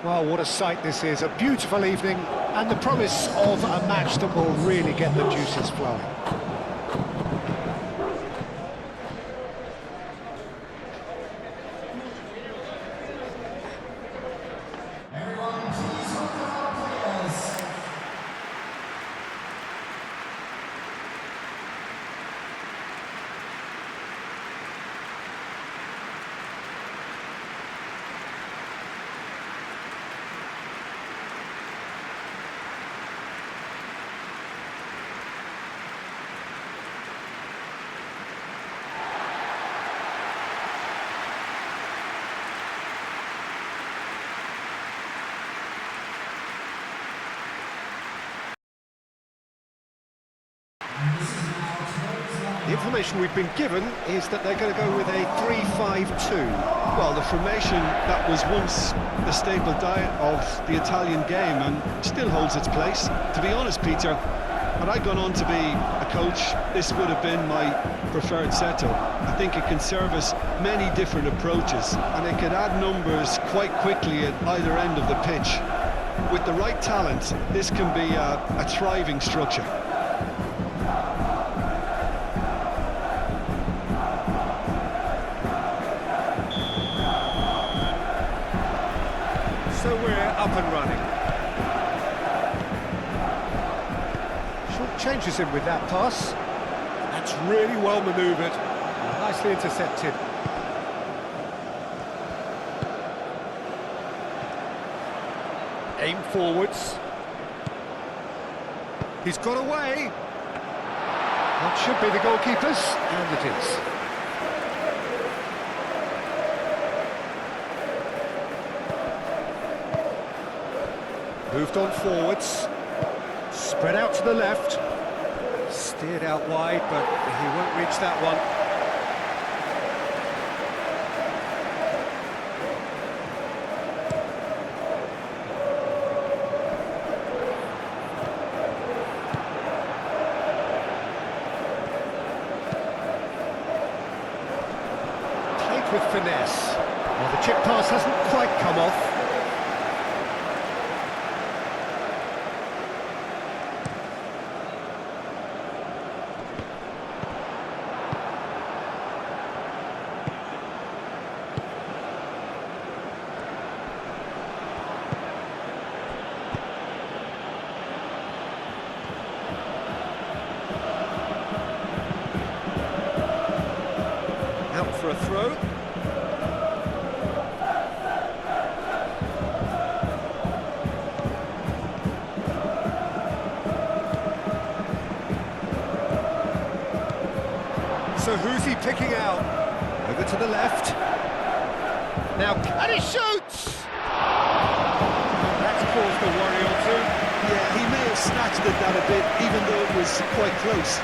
Well, what a sight this is, a beautiful evening, and the promise of a match that will really get the juices flowing. The information we've been given is that they're going to go with a 3-5-2. Well, the formation that was once the staple diet of the Italian game and still holds its place. To be honest, Peter, had I gone on to be a coach, this would have been my preferred setup. I think it can service many different approaches, and it could add numbers quite quickly at either end of the pitch. With the right talent, this can be a thriving structure. So we're up and running. Short changes him with that pass. That's really well manoeuvred. Nicely intercepted. Aim forwards. He's got away. That should be the goalkeeper's, and it is. Moved on forwards, spread out to the left, steered out wide, but he won't reach that one. Played with finesse. Well, the chip pass hasn't quite come off. Out for a throw. So who's he picking out? Over to the left. Now, and he shoots! That's caused a worry or two. Yeah, he may have snatched at that a bit, even though it was quite close.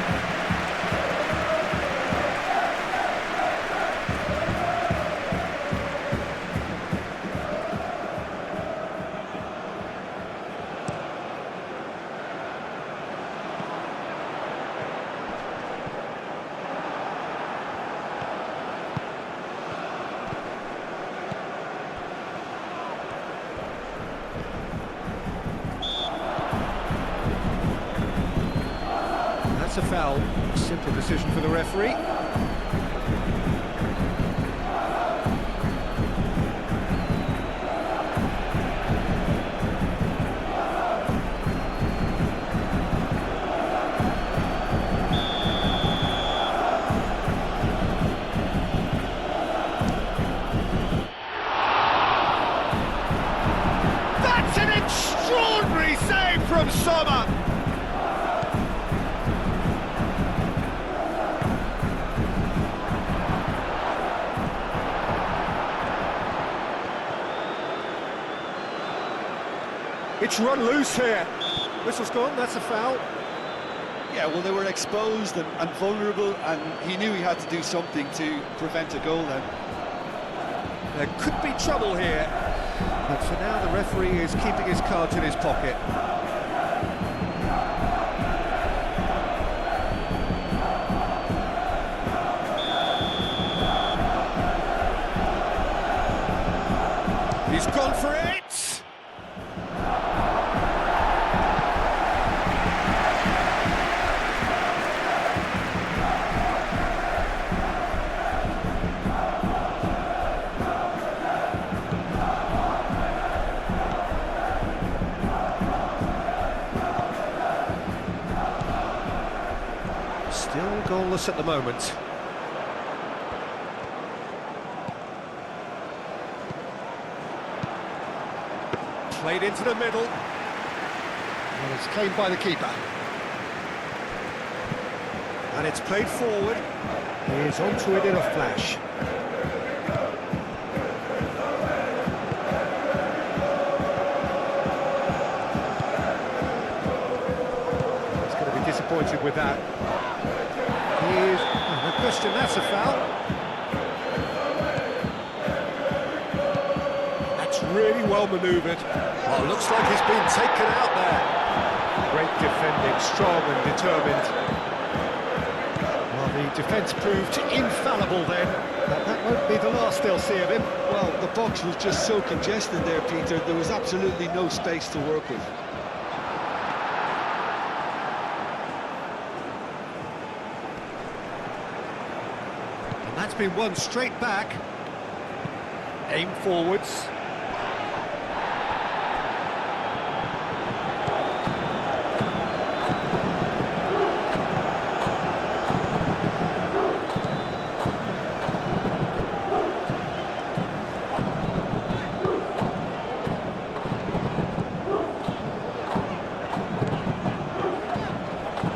That's a foul. Simple decision for the referee. That's an extraordinary save from Sommer! It's run loose here. Whistle's gone, that's a foul. Yeah, well, they were exposed and vulnerable, and he knew he had to do something to prevent a goal then. There could be trouble here, but for now the referee is keeping his cards in his pocket. He's gone for it! Goalless at the moment. Played into the middle. Well, it's claimed by the keeper. And it's played forward. He's onto it in a flash. He's going to be disappointed with that. No question, that's a foul. That's really well manoeuvred. Well, looks like he's been taken out there. Great defending, strong and determined. Well, the defence proved infallible then. That won't be the last they'll see of him. Well, the box was just so congested there, Peter. There was absolutely no space to work with. And that's been won straight back. Aim forwards.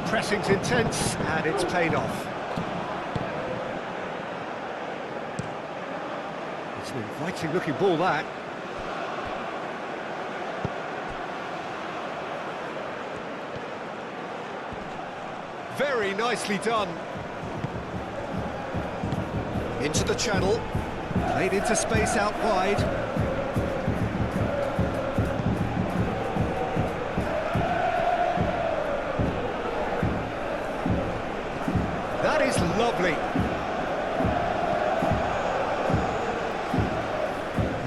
Pressing's intense, and it's paid off. It's an inviting-looking ball, that. Very nicely done. Into the channel. Played into space out wide. That is lovely.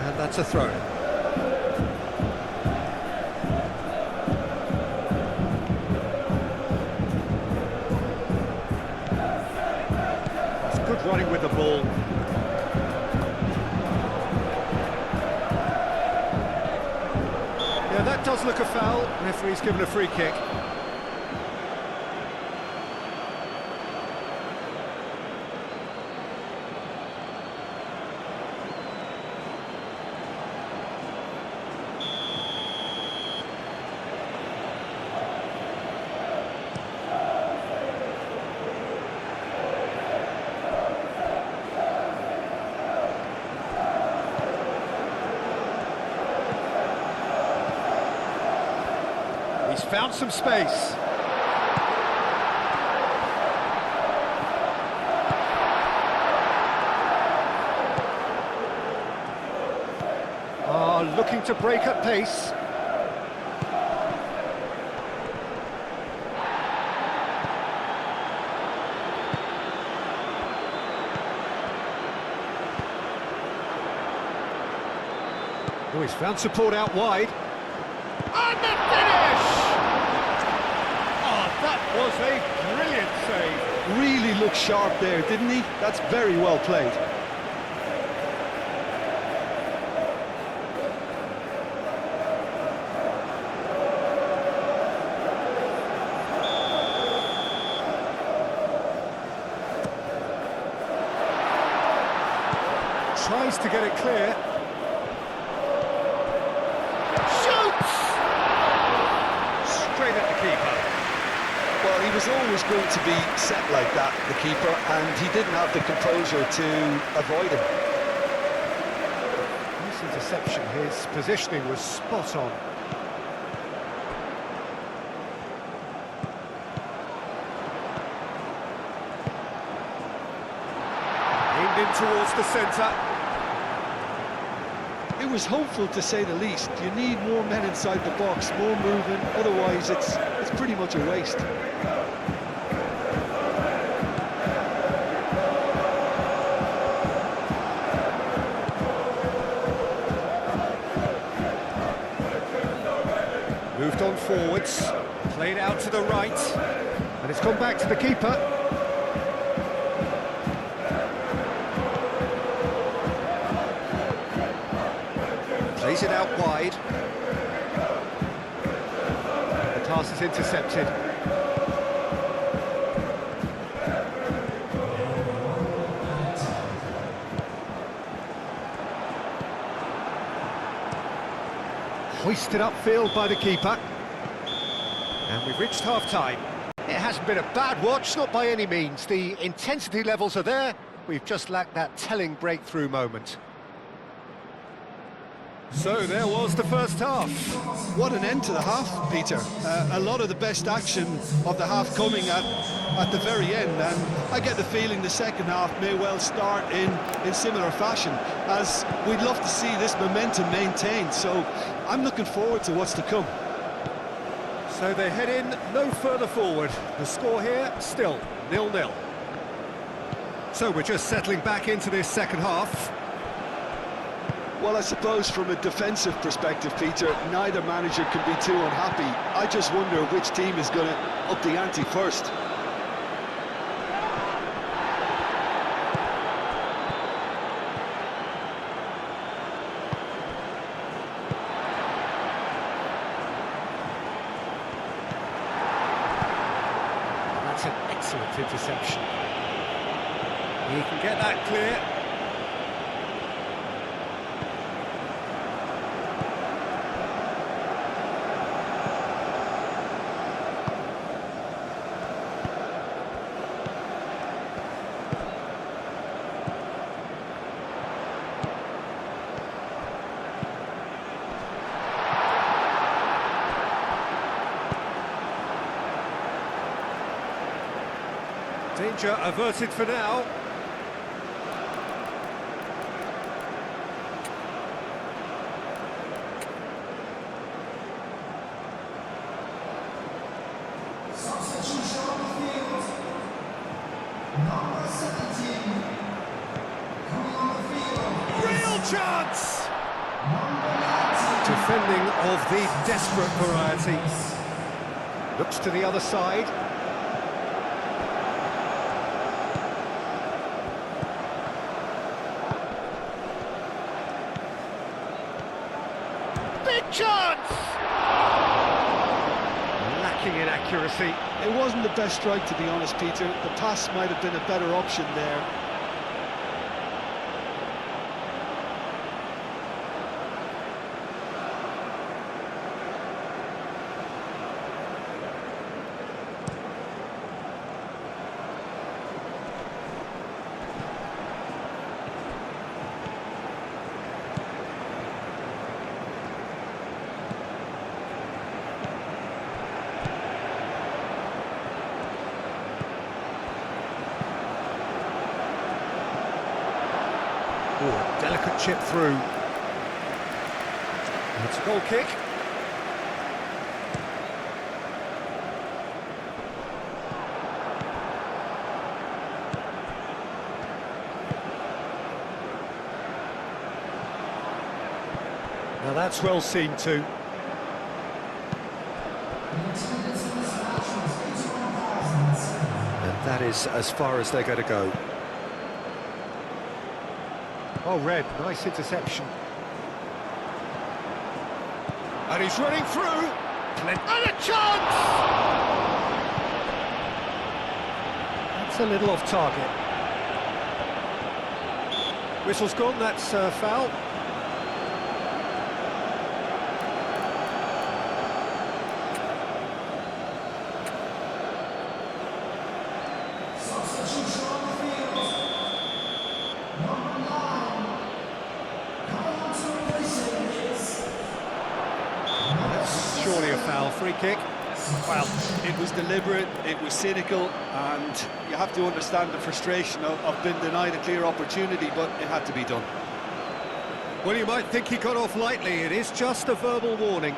And that's a throw. It's good running with the ball. Yeah, that does look a foul. Referee's given a free kick. He's found some space. Looking to break at pace. Oh, he's found support out wide. And the finish! Oh, that was a brilliant save. Really looked sharp there, didn't he? That's very well played. Tries to get it clear. Shoots! Straight at the keeper. Well, he was always going to be set like that, the keeper, and he didn't have the composure to avoid him. Nice interception. His positioning was spot on. Aimed in towards the centre. It was hopeful, to say the least. You need more men inside the box, more movement, otherwise it's pretty much a waste. Moved on forwards, played out to the right, and it's gone back to the keeper. Plays it out wide. The pass is intercepted. Hoisted upfield by the keeper. And we've reached half-time. It hasn't been a bad watch, not by any means. The intensity levels are there. We've just lacked that telling breakthrough moment. So there was the first half. What an end to the half, Peter. A lot of the best action of the half coming at the very end, and I get the feeling the second half may well start in similar fashion, as we'd love to see this momentum maintained, so I'm looking forward to what's to come. So they head in no further forward. The score here, still 0-0. So we're just settling back into this second half. Well, I suppose from a defensive perspective, Peter, neither manager can be too unhappy. I just wonder which team is going to up the ante first. That's an excellent interception. He can get that clear. Danger averted for now. Substitution on the field. Number 17. Coming on the field. Real chance! Number 19. Defending of the desperate variety. Looks to the other side. Big chance! Lacking in accuracy. It wasn't the best strike, to be honest, Peter. The pass might have been a better option there. Oh, delicate chip through. It's a goal kick. Now that's well seen too. And that is as far as they're going to go. Oh, Red, nice interception. And he's running through. And a chance! That's a little off target. Whistle's gone, that's foul. Substitution on the field. Number 9. Coming on to replace him is... That's surely a foul. Free kick. Well, it was deliberate, it was cynical, and you have to understand the frustration of being denied a clear opportunity, but it had to be done. Well, you might think he got off lightly. It is just a verbal warning.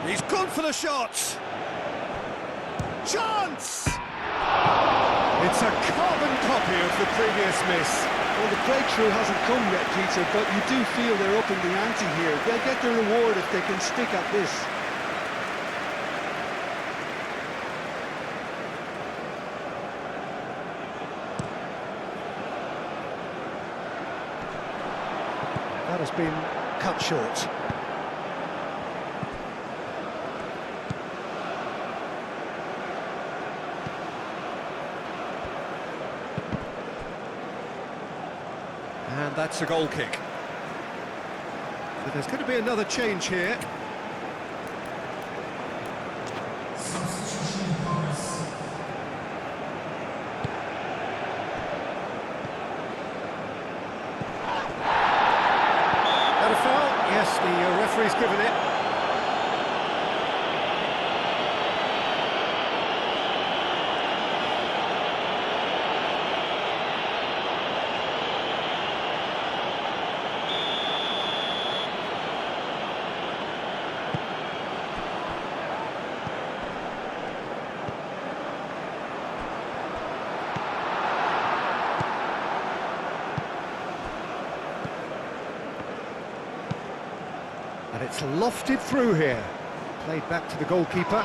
He's gone for the shot. Chance! It's a carbon copy of the previous miss. Well, the breakthrough hasn't come yet, Peter, but you do feel they're upping the ante here. They'll get the reward if they can stick at this. That has been cut short. And that's a goal kick. But there's going to be another change here. Substitution bonus. That a foul? Yes, the referee's given it. And it's lofted through here. Played back to the goalkeeper.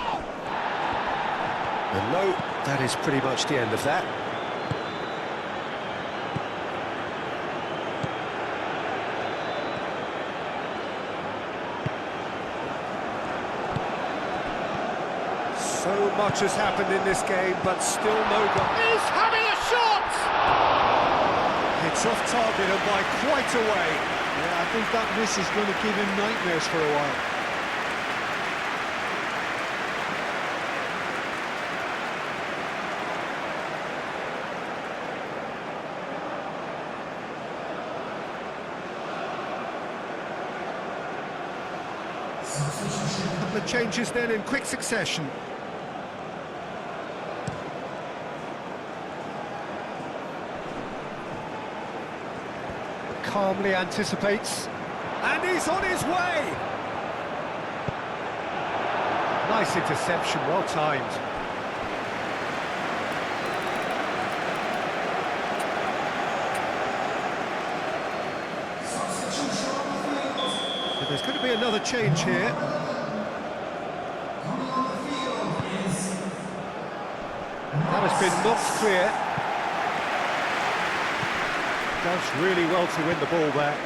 And no, that is pretty much the end of that. So much has happened in this game, but still no goal. He's having a shot! It's off target and by quite a way. Yeah, I think that miss is going to give him nightmares for a while. Substitution. A couple of changes then in quick succession. Calmly anticipates, and he's on his way! Nice interception, well timed. Substitution on the field. But there's going to be another change here. Coming on the field is That has been knocked clear. Does really well to win the ball there.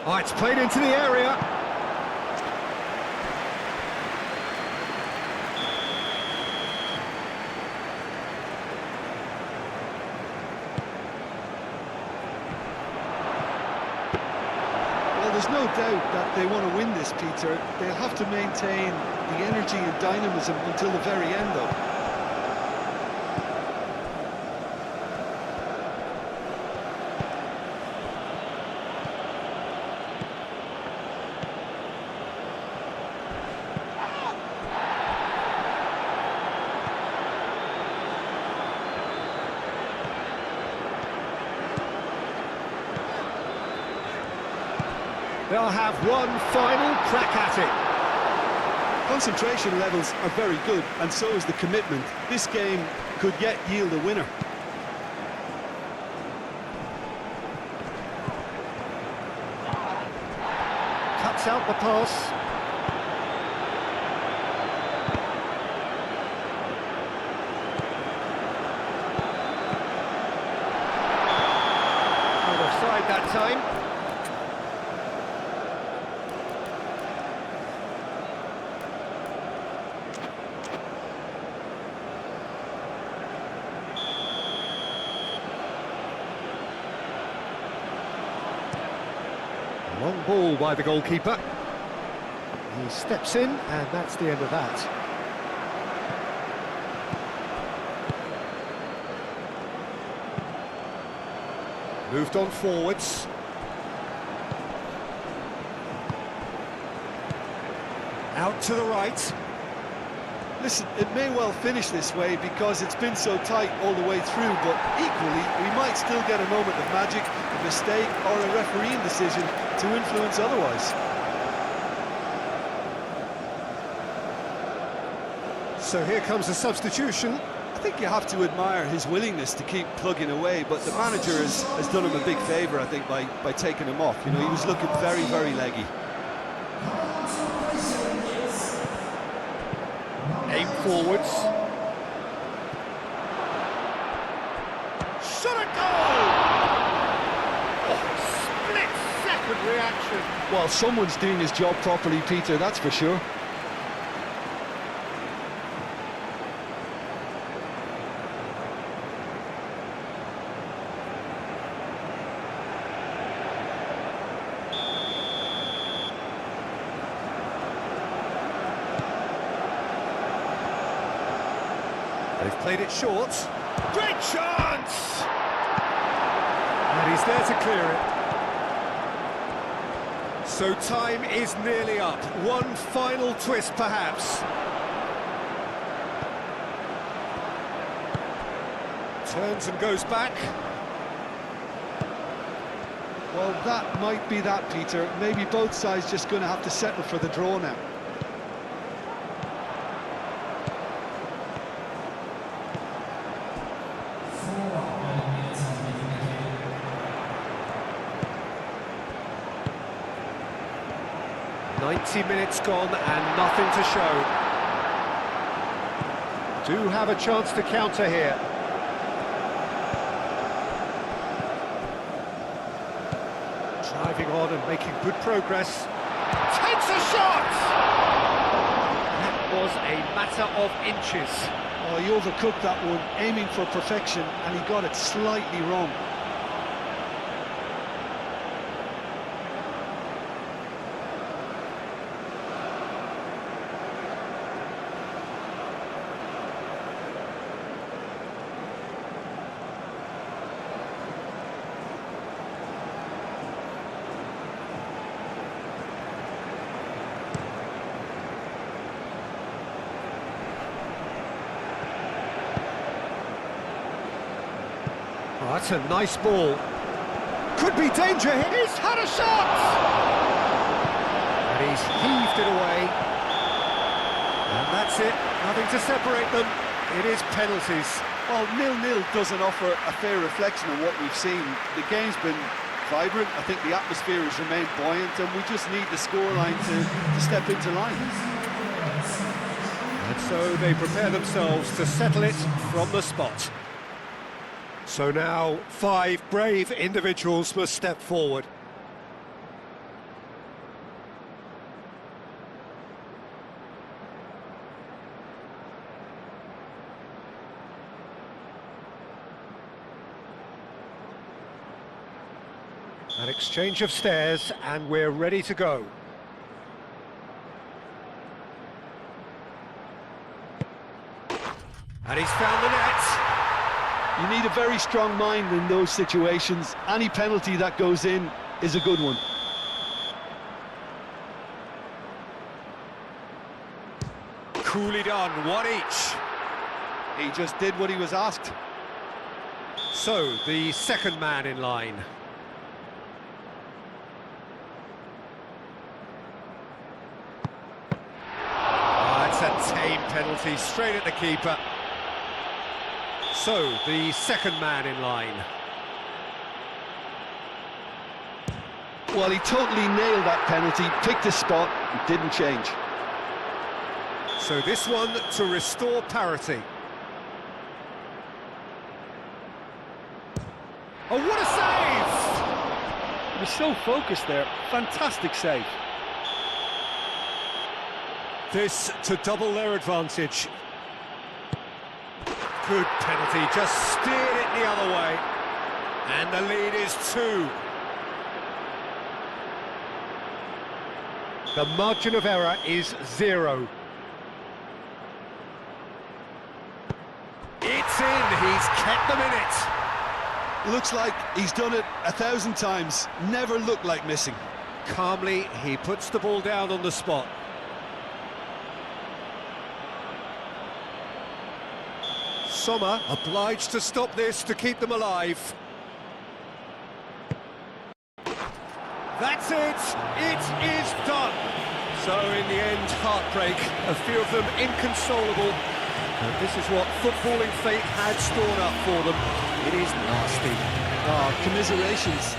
Oh, it's played into the area. Well, there's no doubt that they want to win this, Peter. They'll have to maintain the energy and dynamism until the very end, though. They'll have one final crack at it. Concentration levels are very good, and so is the commitment. This game could yet yield a winner. Cuts out the pass. Not offside that time. Long ball by the goalkeeper. He steps in, and that's the end of that. Moved on forwards. Out to the right. Listen, it may well finish this way because it's been so tight all the way through, but equally, we might still get a moment of magic, a mistake, or a refereeing decision to influence otherwise. So here comes a substitution. I think you have to admire his willingness to keep plugging away, but the manager has done him a big favour, I think, by taking him off. You know, he was looking very, very leggy. Aim forwards. Shot a goal! Oh, split-second reaction. Well, someone's doing his job properly, Peter, that's for sure. Played it short. Great chance! And he's there to clear it. So time is nearly up. One final twist, perhaps. Turns and goes back. Well, that might be that, Peter. Maybe both sides just going to have to settle for the draw now. Minutes gone and nothing to show. Do have a chance to counter here. Driving on and making good progress. Takes a shot! That was a matter of inches. Oh, he overcooked that one, aiming for perfection, and he got it slightly wrong. Oh, that's a nice ball. Could be danger here. He's had a shot! And he's heaved it away. And that's it. Nothing to separate them. It is penalties. Well, 0-0 doesn't offer a fair reflection of what we've seen. The game's been vibrant. I think the atmosphere has remained buoyant, and we just need the scoreline to step into line. And so they prepare themselves to settle it from the spot. So now 5 brave individuals must step forward. An exchange of stares and we're ready to go. And he's found the net. You need a very strong mind in those situations. Any penalty that goes in is a good one. Coolly done, one each. He just did what he was asked. So, the second man in line. It's a tame penalty, straight at the keeper. So, the second man in line. Well, he totally nailed that penalty, picked his spot, and didn't change. So this one to restore parity. Oh, what a save! He was so focused there, fantastic save. This to double their advantage. Good penalty, just steered it the other way. And the lead is 2. The margin of error is 0. It's in, he's kept them in it. Looks like he's done it 1,000 times, never looked like missing. Calmly, he puts the ball down on the spot. Sommer obliged to stop this to keep them alive. That's it! It is done! So in the end, heartbreak, a few of them inconsolable. And this is what footballing fate had stored up for them. It is nasty. Oh, commiserations.